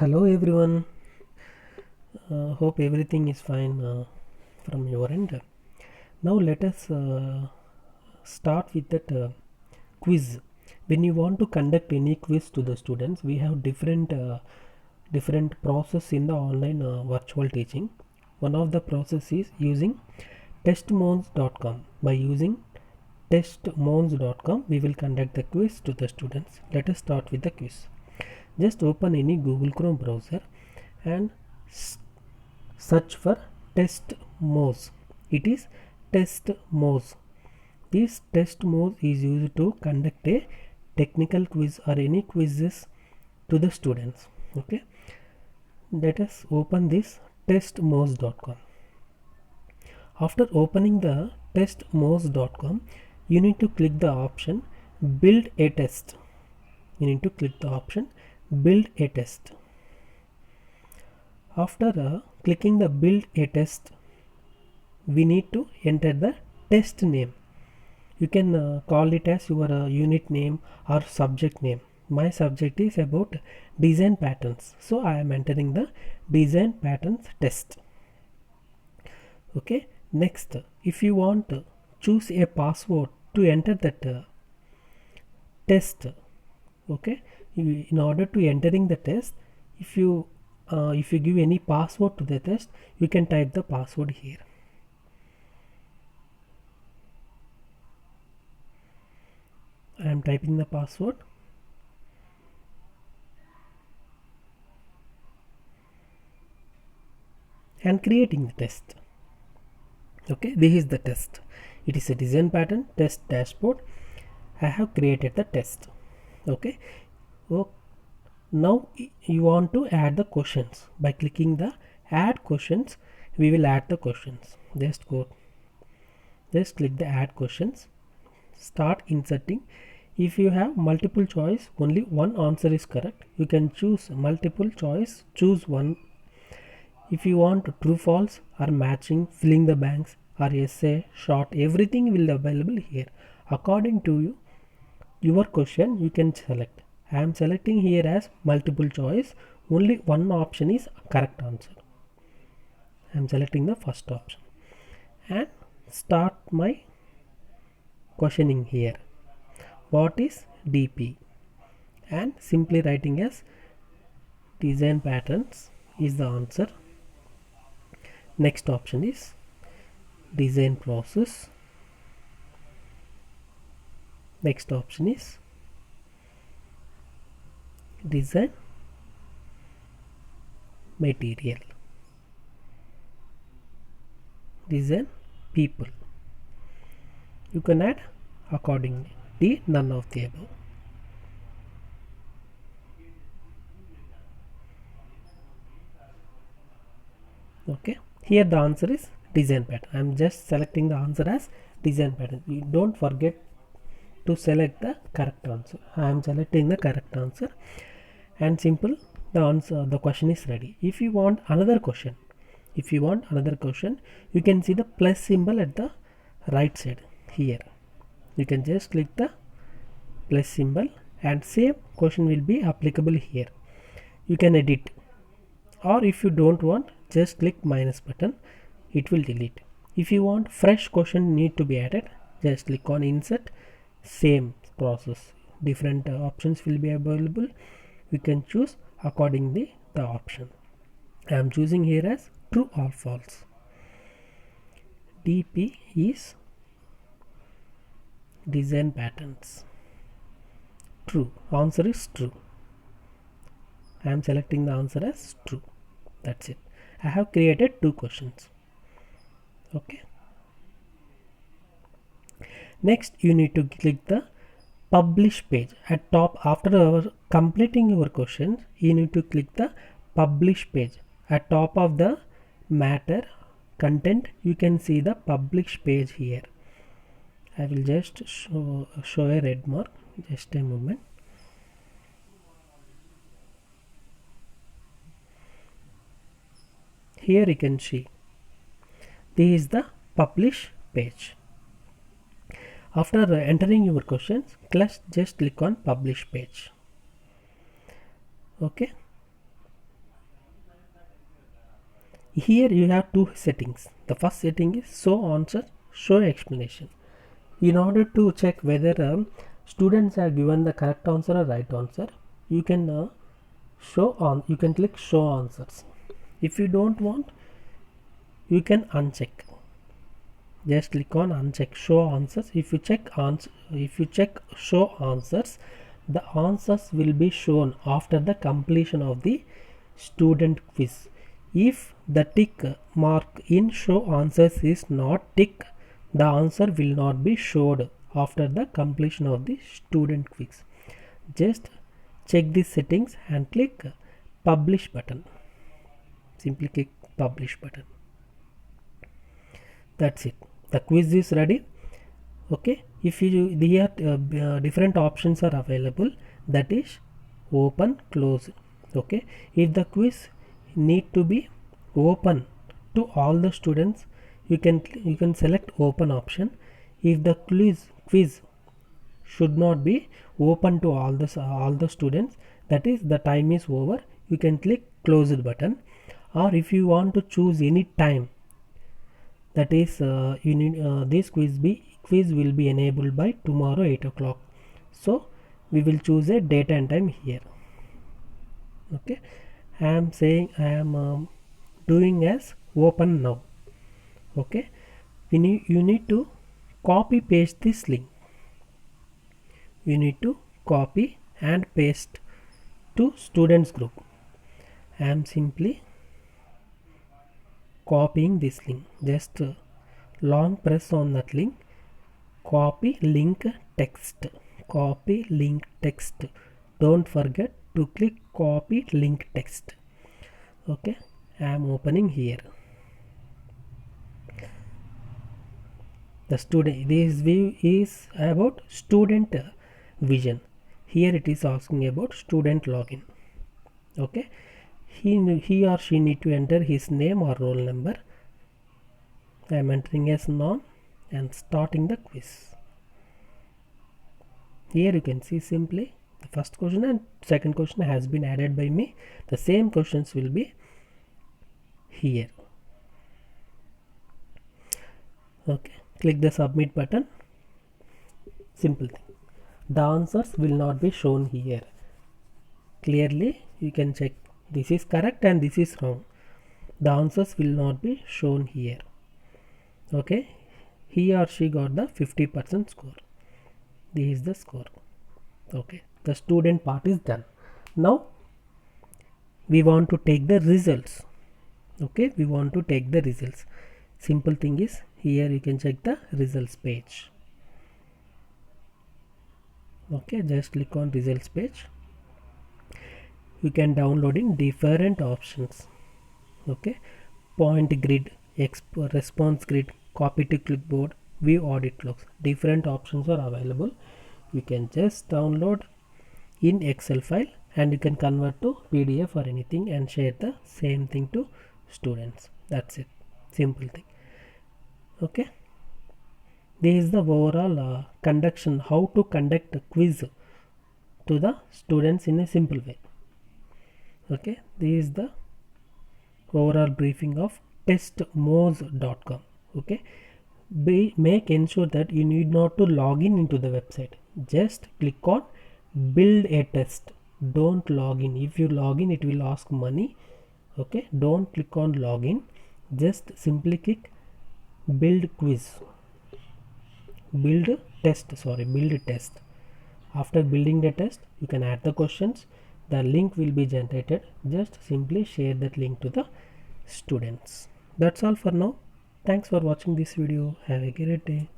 Hello everyone. Hope everything is fine from your end. Now let us start with that quiz. When you want to conduct any quiz to the students, we have different process in the online virtual teaching. One of the process is using testmons.com. By using testmons.com, we will conduct the quiz to the students. Let us start with the quiz. Just open any Google Chrome browser and search for test moz. It is test moz. This test moz is used to conduct a technical quiz or any quizzes to the students. Okay, let us open this testmoz.com. After opening the testmoz.com, you need to click the option build a test. You need to click the option build a test. After clicking the build a test, we need to enter the test name. You can call it as your unit name or subject name. My subject is about design patterns, so I am entering the design patterns test. Okay, next, if you want to choose a password to enter that test, okay, in order to entering the test, if you give any password to the test, you can type the password here. I am typing the password. And creating the test. Okay, this is the test. It is a design pattern test dashboard. I have created the test. Okay, so now you want to add the questions. By clicking the add questions, we will add the questions. Just click the add questions, start inserting. If you have multiple choice, only one answer is correct. You can choose multiple choice, choose one. If you want true false or matching, filling the blanks or essay, short, everything will be available here. According to your question, you can select. I am selecting here as multiple choice. Only one option is correct answer. I am selecting the first option and start my questioning here. What is DP? And simply writing as design patterns is the answer. Next option is design process. Next option is design material. Design people. You can add accordingly. D, none of the above. Okay, here the answer is design pattern. I am just selecting the answer as design pattern. You don't forget to select the correct answer. I am selecting the correct answer and simple, the answer, the question is ready. If you want another question, you can see the plus symbol at the right side here. You can just click the plus symbol and same question will be applicable here. You can edit, or if you don't want, just click minus button, it will delete. If you want fresh question need to be added, just click on insert. Same process, different options will be available. You can choose accordingly the option. I am choosing here as true or false. DP is design patterns. True, answer is true. I am selecting the answer as true. That's it. I have created two questions. Okay, next you need to click the publish page at top. After completing your questions, you need to click the publish page at top of the matter content. You can see the publish page here. I will just show a red mark, just a moment. Here you can see this is the publish page. After entering your questions, just click on publish page. Okay, Here you have two settings. The first setting is show answer, show explanation. In order to check whether students have given the correct answer or right answer, you can you can click show answers. If you don't want, you can uncheck. Just click on uncheck show answers. If you check show answers, the answers will be shown after the completion of the student quiz. If the tick mark in show answers is not tick, the answer will not be showed after the completion of the student quiz. Just check these settings and click publish button. Simply click publish button. That's it. The quiz is ready. Okay, if you here different options are available, that is open, close. Okay, if the quiz need to be open to all the students, you can select open option. If the quiz should not be open to all the students, that is the time is over, you can click close button. Or if you want to choose any time, that is you need this quiz will be enabled by tomorrow 8 o'clock. So we will choose a date and time here. Okay, I am saying I am doing as open now. Okay, you need to copy paste this link. You need to copy and paste to students group. I am simply copying this link. Just long press on that link. Copy link text. Copy link text. Don't forget to click copy link text. Okay, I am opening here. The student, this view is about student vision. Here it is asking about student login. Okay, he or she need to enter his name or roll number. I am entering as none and starting the quiz. Here you can see simply the first question and second question has been added by me. The same questions will be here. Okay, click the submit button. Simple thing. The answers will not be shown here. Clearly you can check this is correct and this is wrong. The answers will not be shown here. Okay, he or she got the 50% score. This is the score. Okay, the student part is done. Now we want to take the results. Okay, we want to take the results. Simple thing is here you can check the results page. Okay, just click on results page. You can download in different options. Okay, point grid, response grid, copy to clipboard, view audit logs. Different options are available. You can just download in Excel file and you can convert to PDF or anything and share the same thing to students. That's it. Simple thing. Okay, this is the overall conduction, how to conduct a quiz to the students in a simple way. Okay, this is the overall briefing of testmoz.com. Okay, make ensure that you need not to log in into the website. Just click on build a test. Don't log in. If you log in, it will ask money. Okay, don't click on login. Just simply click build quiz. Build test. After building the test, you can add the questions. The link will be generated. Just simply share that link to the students. That's all for now. Thanks for watching this video. Have a great day.